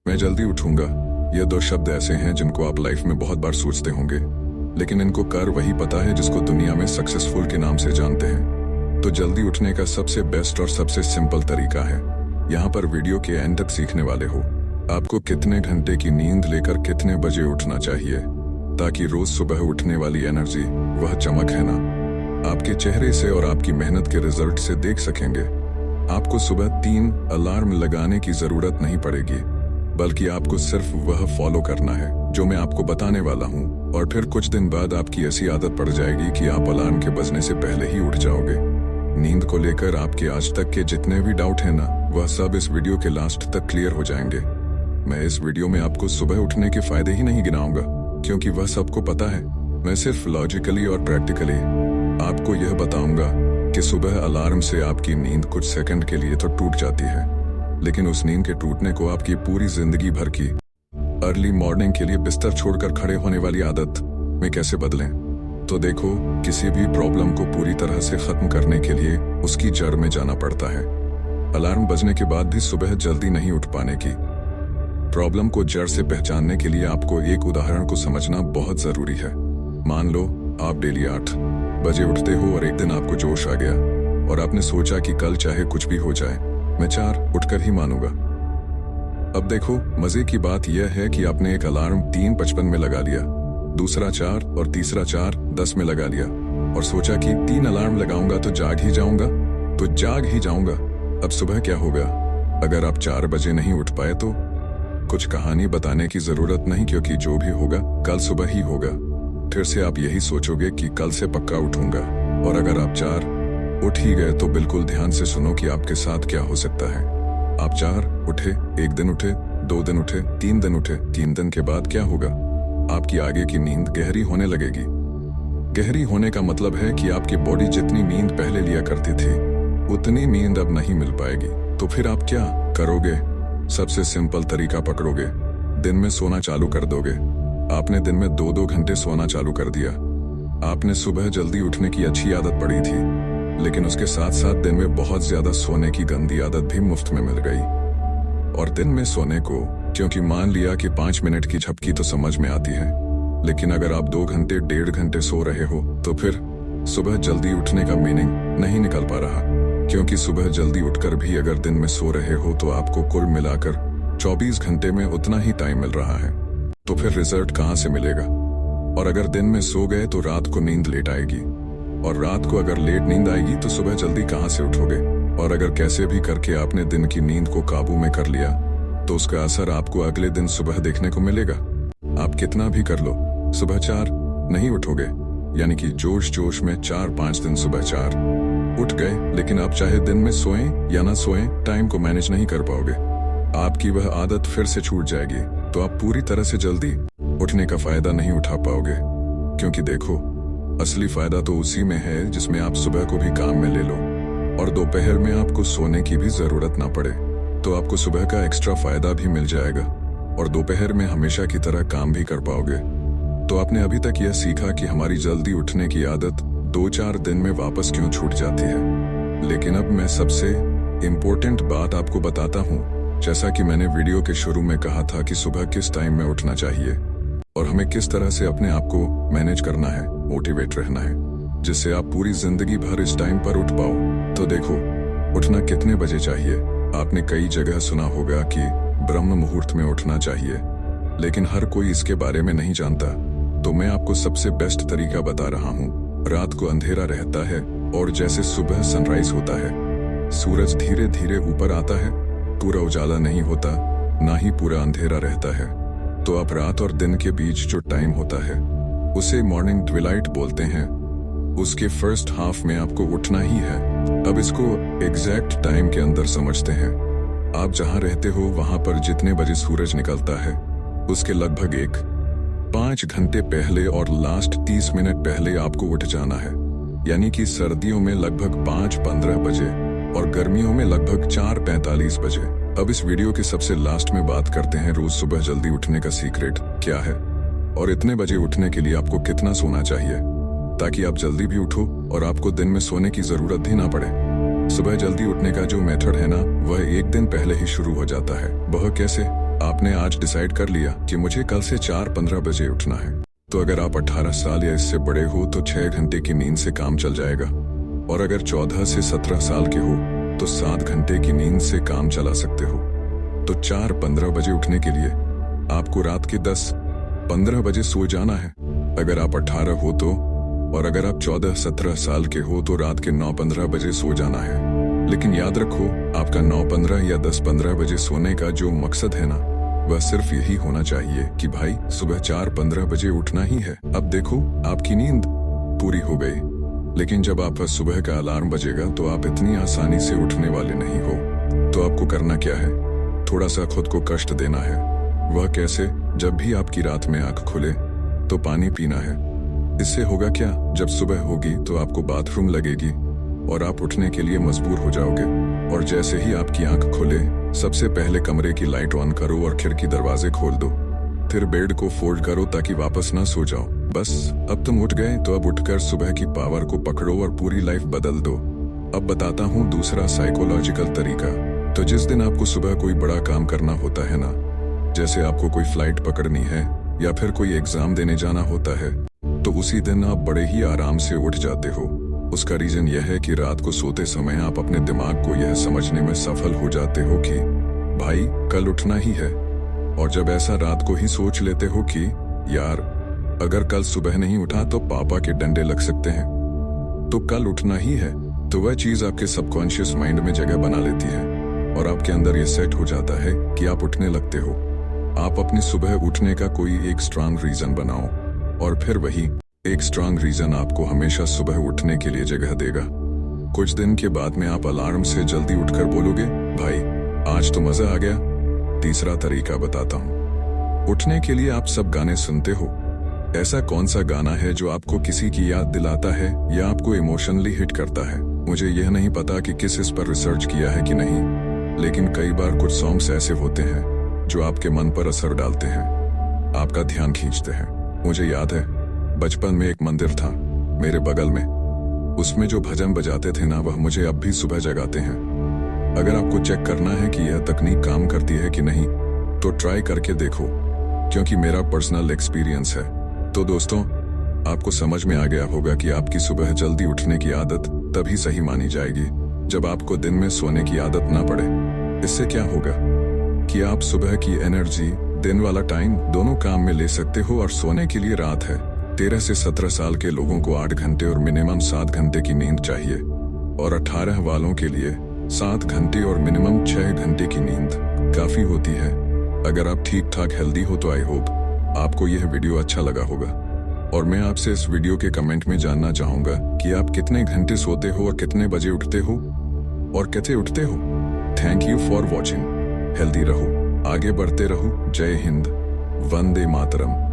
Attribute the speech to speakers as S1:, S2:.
S1: मैं जल्दी उठूंगा, ये दो शब्द ऐसे हैं जिनको आप लाइफ में बहुत बार सोचते होंगे, लेकिन इनको कर वही पता है जिसको दुनिया में सक्सेसफुल के नाम से जानते हैं। तो जल्दी उठने का सबसे बेस्ट और सबसे सिंपल तरीका है, यहाँ पर वीडियो के एंड तक सीखने वाले हो। आपको कितने घंटे की नींद लेकर कितने बजे उठना चाहिए, ताकि रोज सुबह उठने वाली एनर्जी, वह चमक है ना, आपके चेहरे से और आपकी मेहनत के रिजल्ट से देख सकेंगे। आपको सुबह 3 अलार्म लगाने की जरूरत नहीं पड़ेगी, बल्कि आपको सिर्फ वह फॉलो करना है जो मैं आपको बताने वाला हूँ, और फिर कुछ दिन बाद आपकी ऐसी आदत पड़ जाएगी कि आप अलार्म के बजने से पहले ही उठ जाओगे। नींद को लेकर आपके आज तक के जितने भी डाउट हैं ना, वह सब इस वीडियो के लास्ट तक क्लियर हो जाएंगे। मैं इस वीडियो में आपको सुबह उठने के फायदे ही नहीं गिनाऊंगा, क्योंकि वह सबको पता है। मैं सिर्फ लॉजिकली और प्रैक्टिकली आपको यह बताऊंगा कि सुबह अलार्म से आपकी नींद कुछ सेकंड के लिए तो टूट जाती है, लेकिन उस नींद के टूटने को आपकी पूरी जिंदगी भर की अर्ली मॉर्निंग के लिए बिस्तर छोड़कर खड़े होने वाली आदत में कैसे बदलें। तो देखो, किसी भी प्रॉब्लम को पूरी तरह से खत्म करने के लिए उसकी जड़ में जाना पड़ता है। अलार्म बजने के बाद भी सुबह जल्दी नहीं उठ पाने की प्रॉब्लम को जड़ से पहचानने के लिए आपको एक उदाहरण को समझना बहुत जरूरी है। मान लो आप डेली 8 बजे उठते हो और एक दिन आपको जोश आ गया और आपने सोचा कि कल चाहे कुछ भी हो जाए, मैं 4 उठकर ही मानूंगा। अब देखो, मजे की बात यह है कि आपने एक अलार्म 3:55 में लगा लिया, दूसरा 4 और तीसरा 4:10 में लगा लिया, और सोचा कि 3 अलार्म लगाऊंगा तो जाग ही जाऊंगा। अब सुबह क्या होगा? अगर आप 4 बजे नहीं उठ पाए तो कुछ कहानी बताने की जरूरत नहीं, क्योंकि जो भी होगा कल सुबह ही होगा। फिर से आप यही सोचोगे कि कल से पक्का उठूंगा, और अगर आप 4 उठ ही गए तो बिल्कुल ध्यान से सुनो कि आपके साथ क्या हो सकता है। आप 4 उठे, 1 दिन उठे, 2 दिन उठे, 3 दिन उठे, 3 दिन के बाद क्या होगा? आपकी आगे की नींद गहरी होने लगेगी। गहरी होने का मतलब है कि आपकी बॉडी जितनी नींद पहले लिया करती थी, उतनी नींद अब नहीं मिल पाएगी। तो फिर आप क्या करोगे? सबसे सिंपल तरीका पकड़ोगे, दिन में सोना चालू कर दोगे। आपने दिन में 2-2 घंटे सोना चालू कर दिया। आपने सुबह जल्दी उठने की अच्छी आदत पड़ी थी, लेकिन उसके साथ साथ दिन में बहुत ज्यादा सोने की गंदी आदत भी मुफ्त में मिल गई। और दिन में सोने को क्योंकि मान लिया कि 5 मिनट की झपकी तो समझ में आती है, लेकिन अगर आप 2 घंटे 1.5 घंटे सो रहे हो तो फिर सुबह जल्दी उठने का मीनिंग नहीं निकल पा रहा। क्योंकि सुबह जल्दी उठकर भी अगर दिन में सो रहे हो तो आपको कुल मिलाकर 24 घंटे में उतना ही टाइम मिल रहा है। तो फिर रिजल्ट कहाँ से मिलेगा? और अगर दिन में सो गए तो रात को नींद लेट आएगी, और रात को अगर लेट नींद आएगी तो सुबह जल्दी कहाँ से उठोगे? और अगर कैसे भी करके आपने दिन की नींद को काबू में कर लिया तो उसका असर आपको अगले दिन सुबह देखने को मिलेगा। आप कितना भी कर लो, सुबह 4 नहीं उठोगे, यानी कि जोश में 4-5 दिन सुबह 4 उठ गए, लेकिन आप चाहे दिन में सोएं या ना सोएं, टाइम को मैनेज नहीं कर पाओगे। आपकी वह आदत फिर से छूट जाएगी, तो आप पूरी तरह से जल्दी उठने का फायदा नहीं उठा पाओगे। क्योंकि देखो, असली फायदा तो उसी में है जिसमें आप सुबह को भी काम में ले लो और दोपहर में आपको सोने की भी जरूरत ना पड़े, तो आपको सुबह का एक्स्ट्रा फायदा भी मिल जाएगा और दोपहर में हमेशा की तरह काम भी कर पाओगे। तो आपने अभी तक यह सीखा कि हमारी जल्दी उठने की आदत 2-4 दिन में वापस क्यों छूट जाती है। लेकिन अब मैं सबसे इम्पोर्टेंट बात आपको बताता हूँ। जैसा कि मैंने वीडियो के शुरू में कहा था कि सुबह किस टाइम में उठना चाहिए और हमें किस तरह से अपने आप को मैनेज करना है, मोटिवेट रहना है, जिससे आप पूरी जिंदगी भर इस टाइम पर उठ पाओ। तो देखो, उठना कितने बजे चाहिए? आपने कई जगह सुना होगा कि ब्रह्म मुहूर्त में उठना चाहिए, लेकिन हर कोई इसके बारे में नहीं जानता। तो मैं आपको सबसे बेस्ट तरीका बता रहा हूँ। रात को अंधेरा रहता है और जैसे सुबह सनराइज होता है, सूरज धीरे धीरे ऊपर आता है, पूरा उजाला नहीं होता, ना ही पूरा अंधेरा रहता है। तो आप रात और दिन के बीच जो टाइम होता है उसे मॉर्निंग ट्विलाइट बोलते हैं। उसके फर्स्ट हाफ में आपको उठना ही है। अब इसको एग्जैक्ट टाइम के अंदर समझते हैं। आप जहां रहते हो वहां पर जितने बजे सूरज निकलता है उसके लगभग 5 घंटे पहले और लास्ट 30 मिनट पहले आपको उठ जाना है। यानी कि सर्दियों में लगभग 5:15 बजे और गर्मियों में लगभग 4:45 बजे। अब इस वीडियो के सबसे लास्ट में बात करते हैं रोज सुबह जल्दी उठने का सीक्रेट क्या है, और इतने बजे उठने के लिए आपको कितना सोना चाहिए, ताकि आप जल्दी भी उठो और आपको दिन में सोने की जरूरत भी ना पड़े। सुबह जल्दी उठने का जो मेथड है ना, वह एक दिन पहले ही शुरू हो जाता है। वह कैसे? आपने आज डिसाइड कर लिया कि मुझे कल से 4:15 बजे उठना है, तो अगर आप 18 साल या इससे बड़े हो तो 6 घंटे की नींद से काम चल जाएगा, और अगर 14 से 17 साल के हो तो 7 घंटे की नींद से काम चला सकते हो। तो 4:15 बजे उठने के लिए आपको रात के 10-15 बजे सो जाना है अगर आप 18 हो तो, और अगर आप 14-17 साल के हो तो रात के 9-15 बजे सो जाना है। लेकिन याद रखो, आपका 9:15 या 10-15 बजे सोने का जो मकसद है ना, वह सिर्फ यही होना चाहिए कि भाई सुबह 4:15 बजे उठना ही है। अब देखो, आपकी नींद पूरी हो गई, लेकिन जब आपका सुबह का अलार्म बजेगा तो आप इतनी आसानी से उठने वाले नहीं हो। तो आपको करना क्या है? थोड़ा सा खुद को कष्ट देना है। वह कैसे? जब भी आपकी रात में आंख खुले तो पानी पीना है। इससे होगा क्या, जब सुबह होगी तो आपको बाथरूम लगेगी और आप उठने के लिए मजबूर हो जाओगे। और जैसे ही आपकी आंख खुले, सबसे पहले कमरे की लाइट ऑन करो और खिड़की दरवाजे खोल दो। फिर बेड को फोल्ड करो ताकि वापस ना सो जाओ। बस, अब तुम उठ गए तो अब उठकर सुबह की पावर को पकड़ो और पूरी लाइफ बदल दो। अब बताता हूँ दूसरा साइकोलॉजिकल तरीका। तो जिस दिन आपको सुबह कोई बड़ा काम करना होता है ना, जैसे आपको कोई फ्लाइट पकड़नी है या फिर कोई एग्जाम देने जाना होता है, तो उसी दिन आप बड़े ही आराम से उठ जाते हो। उसका रीजन यह है कि रात को सोते समय आप अपने दिमाग को यह समझने में सफल हो जाते हो कि भाई कल उठना ही है। और जब ऐसा रात को ही सोच लेते हो कि यार अगर कल सुबह नहीं उठा तो पापा के डंडे लग सकते हैं, तो कल उठना ही है, तो वह चीज आपके सबकॉन्शियस माइंड में जगह बना लेती है और आपके अंदर यह सेट हो जाता है कि आप उठने लगते हो। आप अपनी सुबह उठने का कोई एक स्ट्रांग रीजन बनाओ, और फिर वही एक स्ट्रांग रीजन आपको हमेशा सुबह उठने के लिए जगह देगा। कुछ दिन के बाद में आप अलार्म से जल्दी उठकर बोलोगे, भाई आज तो मजा आ गया। तीसरा तरीका बताता हूँ। उठने के लिए आप सब गाने सुनते हो। ऐसा कौन सा गाना है जो आपको किसी की याद दिलाता है या आपको इमोशनली हिट करता है? मुझे यह नहीं पता कि किस इस पर रिसर्च किया है कि नहीं, लेकिन कई बार कुछ सॉन्ग्स ऐसे होते हैं जो आपके मन पर असर डालते हैं, आपका ध्यान खींचते हैं। मुझे याद है, बचपन में एक मंदिर था मेरे बगल में, उसमें जो भजन बजाते थे ना, वह मुझे अब भी सुबह जगाते हैं। अगर आपको चेक करना है कि यह तकनीक काम करती है कि नहीं, तो ट्राई करके देखो, क्योंकि मेरा पर्सनल एक्सपीरियंस है। तो दोस्तों, आपको समझ में आ गया होगा कि आपकी सुबह जल्दी उठने की आदत तभी सही मानी जाएगी जब आपको दिन में सोने की आदत ना पड़े। इससे क्या होगा कि आप सुबह की एनर्जी, दिन वाला टाइम दोनों काम में ले सकते हो, और सोने के लिए रात है। 13 से 17 साल के लोगों को 8 घंटे और मिनिमम 7 घंटे की नींद चाहिए, और 18 वालों के लिए 7 घंटे और मिनिमम 6 घंटे की नींद काफी होती है। अगर आप ठीक ठाक हेल्दी हो तो आई होप आपको यह वीडियो अच्छा लगा होगा, और मैं आपसे इस वीडियो के कमेंट में जानना चाहूंगा कि आप कितने घंटे सोते हो और कितने बजे उठते हो और कैसे उठते हो। Thank you for watching. Healthy रहो, आगे बढ़ते रहो। जय हिंद, वंदे मातरम।